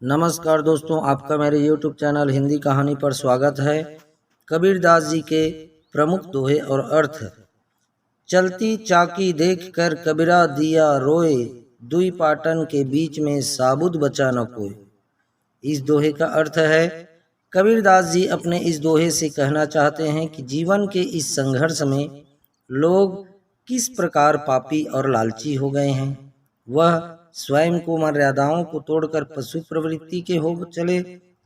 नमस्कार दोस्तों, आपका मेरे YouTube चैनल हिंदी कहानी पर स्वागत है। कबीरदास जी के प्रमुख दोहे और अर्थ। चलती चाकी देख कर कबीरा दिया रोए, दुई पाटन के बीच में साबुत बचा न कोई। इस दोहे का अर्थ है, कबीरदास जी अपने इस दोहे से कहना चाहते हैं कि जीवन के इस संघर्ष में लोग किस प्रकार पापी और लालची हो गए हैं। वह स्वयं को मर्यादाओं को तोड़कर पशु प्रवृत्ति के हो चले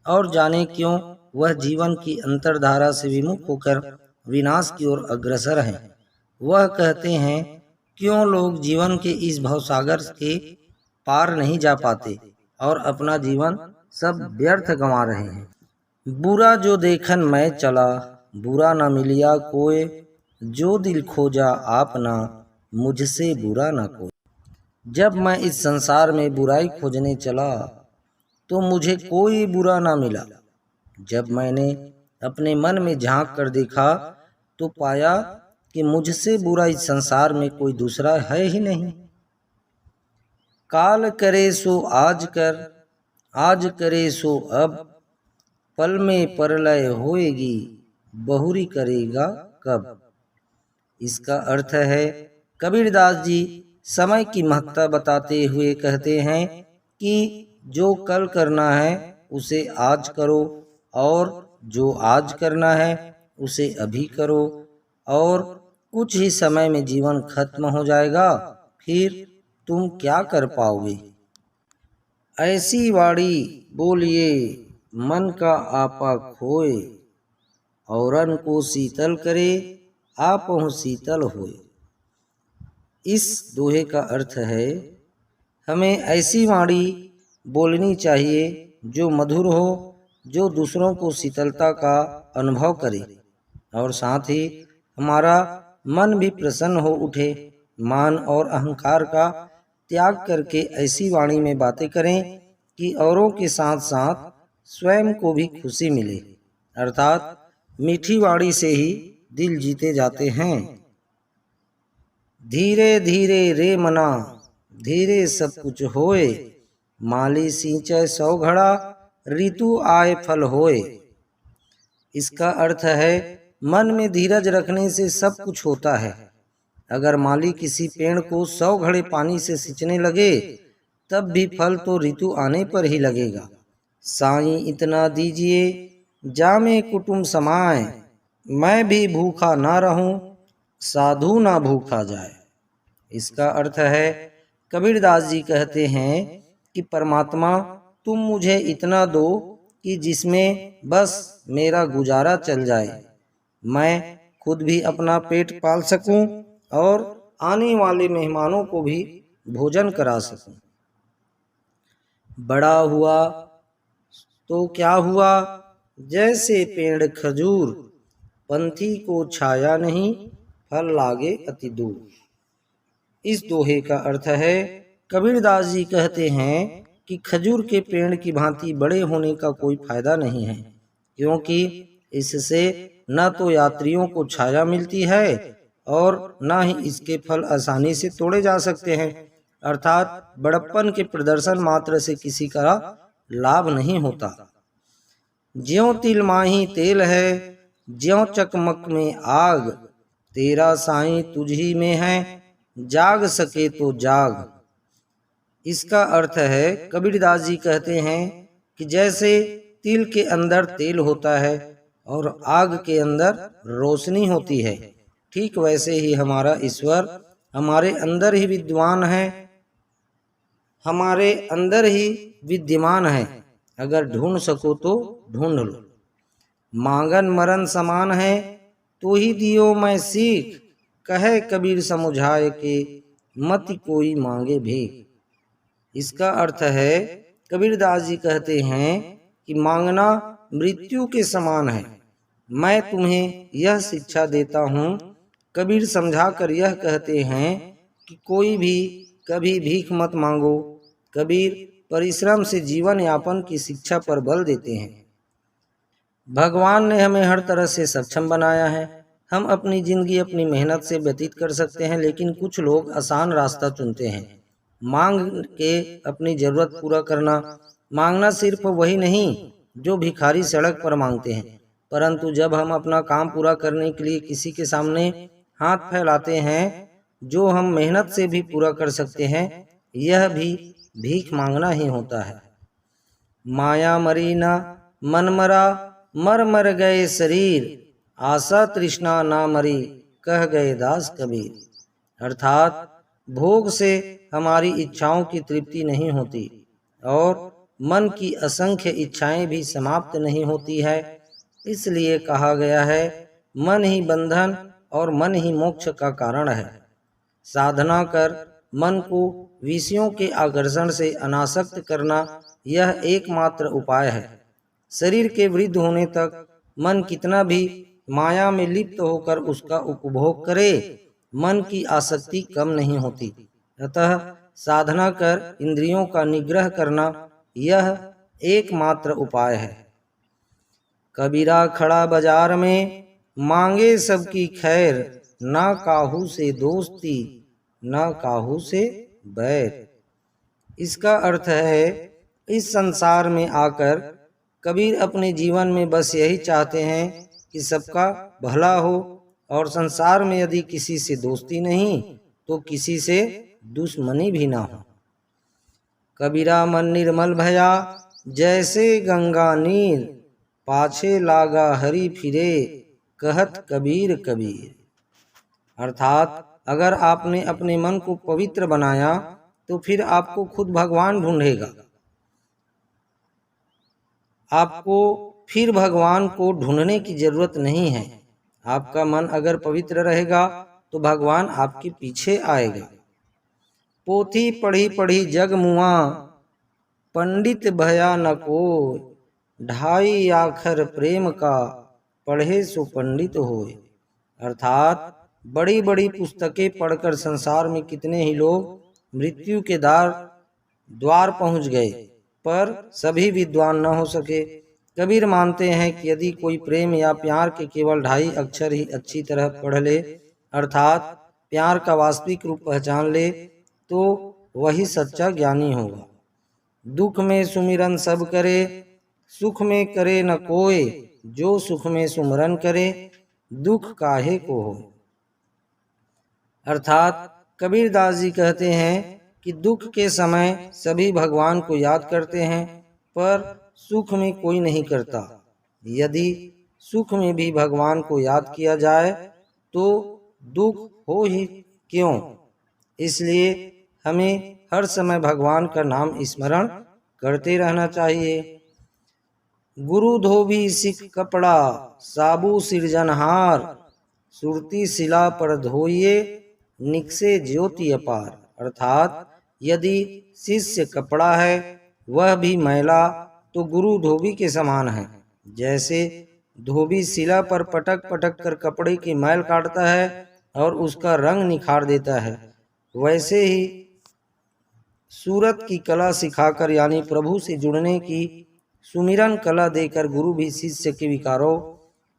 और जाने क्यों वह जीवन की अंतरधारा से विमुख होकर विनाश की ओर अग्रसर हैं। वह कहते हैं, क्यों लोग जीवन के इस भवसागर के पार नहीं जा पाते और अपना जीवन सब व्यर्थ गंवा रहे हैं। बुरा जो देखन मैं चला, बुरा न मिलिया कोई, जो दिल खोजा आपना, मुझसे बुरा न कोई। जब मैं इस संसार में बुराई खोजने चला तो मुझे कोई बुरा ना मिला। जब मैंने अपने मन में झांक कर देखा तो पाया कि मुझसे बुरा इस संसार में कोई दूसरा है ही नहीं। काल करे सो आज कर, आज करे सो अब, पल में परलय होएगी, बहुरी करेगा कब। इसका अर्थ है, कबीरदास जी समय की महत्ता बताते हुए कहते हैं कि जो कल करना है उसे आज करो, और जो आज करना है उसे अभी करो, और कुछ ही समय में जीवन खत्म हो जाएगा, फिर तुम क्या कर पाओगे। ऐसी वाणी बोलिए मन का आपा खोए, औरन को शीतल करे आपहु शीतल होए। इस दोहे का अर्थ है, हमें ऐसी वाणी बोलनी चाहिए जो मधुर हो, जो दूसरों को शीतलता का अनुभव करे, और साथ ही हमारा मन भी प्रसन्न हो उठे। मान और अहंकार का त्याग करके ऐसी वाणी में बातें करें कि औरों के साथ साथ स्वयं को भी खुशी मिले। अर्थात मीठी वाणी से ही दिल जीते जाते हैं। धीरे धीरे रे मना, धीरे सब कुछ होए, माली सींचे 100 घड़ा, ऋतु आए फल होए। इसका अर्थ है, मन में धीरज रखने से सब कुछ होता है। अगर माली किसी पेड़ को 100 घड़े पानी से सींचने लगे तब भी फल तो ऋतु आने पर ही लगेगा। साईं इतना दीजिए जामे कुटुंब समाए, मैं भी भूखा ना रहूं, साधु ना भूखा जाए। इसका अर्थ है, कबीरदास जी कहते हैं कि परमात्मा तुम मुझे इतना दो कि जिसमें बस मेरा गुजारा चल जाए, मैं खुद भी अपना पेट पाल सकूं और आने वाले मेहमानों को भी भोजन करा सकूं। बड़ा हुआ तो क्या हुआ, जैसे पेड़ खजूर, पंथी को छाया नहीं, फल लागे अति दूर। इस दोहे का अर्थ है, कबीरदास जी कहते हैं कि खजूर के पेड़ की भांति बड़े होने का कोई फायदा नहीं है, क्योंकि इससे न तो यात्रियों को छाया मिलती है और न ही इसके फल आसानी से तोड़े जा सकते हैं। अर्थात बड़प्पन के प्रदर्शन मात्र से किसी का लाभ नहीं होता। ज्यों तिल माही तेल है, ज्यों चकमक में आग, तेरा साईं तुझी में है, जाग सके तो जाग। इसका अर्थ है, कबीरदास जी कहते हैं कि जैसे तिल के अंदर तेल होता है और आग के अंदर रोशनी होती है, ठीक वैसे ही हमारा ईश्वर हमारे अंदर ही विद्वान है, हमारे अंदर ही विद्यमान है। अगर ढूंढ सको तो ढूंढ लो। मांगन मरण समान है, तो ही दियो मैं सीख, कहे कबीर समुझाए के, मत कोई मांगे भीख। इसका अर्थ है, कबीरदास जी कहते हैं कि मांगना मृत्यु के समान है। मैं तुम्हें यह शिक्षा देता हूँ। कबीर समझा कर यह कहते हैं कि कोई भी कभी भीख मत मांगो। कबीर परिश्रम से जीवन यापन की शिक्षा पर बल देते हैं। भगवान ने हमें हर तरह से सक्षम बनाया है। हम अपनी जिंदगी अपनी मेहनत से व्यतीत कर सकते हैं, लेकिन कुछ लोग आसान रास्ता चुनते हैं। मांग के अपनी जरूरत पूरा करना, मांगना सिर्फ वही नहीं जो भिखारी सड़क पर मांगते हैं, परंतु जब हम अपना काम पूरा करने के लिए किसी के सामने हाथ फैलाते हैं जो हम मेहनत से भी पूरा कर सकते हैं, यह भी भीख मांगना ही होता है। माया मरी ना मन मरा, मर मर गए शरीर, आशा तृष्णा ना मरी, कह गए दास कबीर। अर्थात भोग से हमारी इच्छाओं की तृप्ति नहीं होती और मन की असंख्य इच्छाएं भी समाप्त नहीं होती है। इसलिए कहा गया है, मन ही बंधन और मन ही मोक्ष का कारण है। साधना कर मन को विषयों के आकर्षण से अनासक्त करना यह एकमात्र उपाय है। शरीर के वृद्ध होने तक मन कितना भी माया में लिप्त होकर उसका उपभोग करे, मन की आसक्ति कम नहीं होती। अतः साधना कर इंद्रियों का निग्रह करना यह एकमात्र उपाय है। कबीरा खड़ा बाजार में, मांगे सबकी खैर, ना काहू से दोस्ती, ना काहू से बैर। इसका अर्थ है, इस संसार में आकर कबीर अपने जीवन में बस यही चाहते हैं कि सबका भला हो, और संसार में यदि किसी से दोस्ती नहीं तो किसी से दुश्मनी भी ना हो। कबीरा मन निर्मल भया, जैसे गंगा नीर, पाछे लागा हरि फिरे, कहत कबीर कबीर। अर्थात अगर आपने अपने मन को पवित्र बनाया तो फिर आपको खुद भगवान ढूंढेगा। आपको फिर भगवान को ढूंढने की जरूरत नहीं है। आपका मन अगर पवित्र रहेगा तो भगवान आपके पीछे आएगा। पोथी पढ़ी पढ़ी जग मुआ, पंडित भया न कोय, ढाई आखर प्रेम का, पढ़े सो पंडित होय। अर्थात बड़ी बड़ी पुस्तकें पढ़कर संसार में कितने ही लोग मृत्यु के द्वार पहुंच गए, पर सभी विद्वान न हो सके। कबीर मानते हैं कि यदि कोई प्रेम या प्यार के केवल 2.5 अक्षर ही अच्छी तरह पढ़ ले, अर्थात प्यार का वास्तविक रूप पहचान ले, तो वही सच्चा ज्ञानी होगा। दुख में सुमिरन सब करे, सुख में करे न कोय, जो सुख में सुमिरन करे, दुख काहे को हो। अर्थात कबीरदास जी कहते हैं कि दुख के समय सभी भगवान को याद करते हैं, पर सुख में कोई नहीं करता। यदि सुख में भी भगवान को याद किया जाए तो दुख हो ही क्यों। इसलिए हमें हर समय भगवान का नाम स्मरण करते रहना चाहिए। गुरु धोबी सिख कपड़ा, साबु सिरजनहार, सुरती शिला पर धोइए, निकसे ज्योति अपार। अर्थात यदि शिष्य कपड़ा है वह भी मैला तो गुरु धोबी के समान है। जैसे धोबी शिला पर पटक पटक कर कपड़े की मैल काटता है और उसका रंग निखार देता है, वैसे ही सूरत की कला सिखाकर यानी प्रभु से जुड़ने की सुमिरन कला देकर गुरु भी शिष्य के विकारों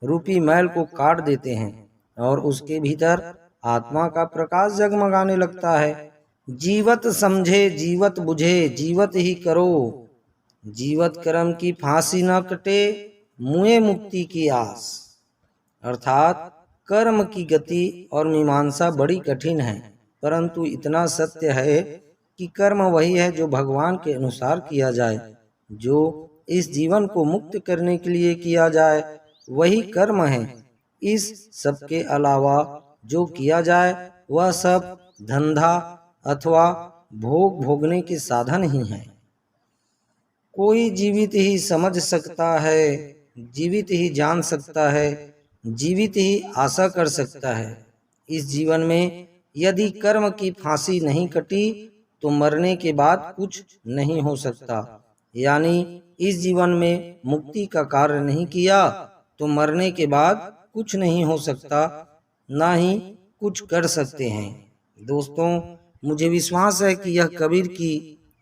रूपी मैल को काट देते हैं और उसके भीतर आत्मा का प्रकाश जगमगाने लगता है। जीवत समझे जीवत बुझे, जीवत ही करो, जीवत कर्म की फांसी न कटे, मुए मुक्ति की आस। अर्थात कर्म की गति और मीमांसा बड़ी कठिन है, परंतु इतना सत्य है कि कर्म वही है जो भगवान के अनुसार किया जाए। जो इस जीवन को मुक्त करने के लिए किया जाए वही कर्म है। इस सब के अलावा जो किया जाए वह सब धंधा अथवा भोग भोगने के साधन ही हैं। कोई जीवित ही समझ सकता है, जीवित ही जान सकता है, जीवित ही आशा कर सकता है। इस जीवन में यदि कर्म की फांसी नहीं कटी तो मरने के बाद कुछ नहीं हो सकता। यानी इस जीवन में मुक्ति का कार्य नहीं किया तो मरने के बाद कुछ नहीं हो सकता, ना ही कुछ कर सकते हैं। दोस्तों, मुझे विश्वास है कि यह कबीर की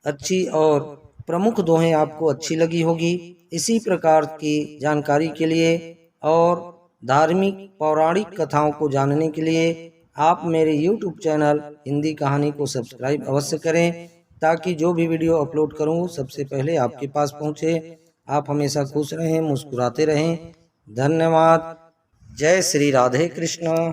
अच्छी और प्रमुख दोहें आपको अच्छी लगी होगी। इसी प्रकार की जानकारी के लिए और धार्मिक पौराणिक कथाओं को जानने के लिए आप मेरे YouTube चैनल हिंदी कहानी को सब्सक्राइब अवश्य करें। ताकि जो भी वीडियो अपलोड करूं सबसे पहले आपके पास पहुंचे। आप हमेशा खुश रहें, मुस्कुराते रहें। धन्यवाद। जय श्री राधे कृष्ण।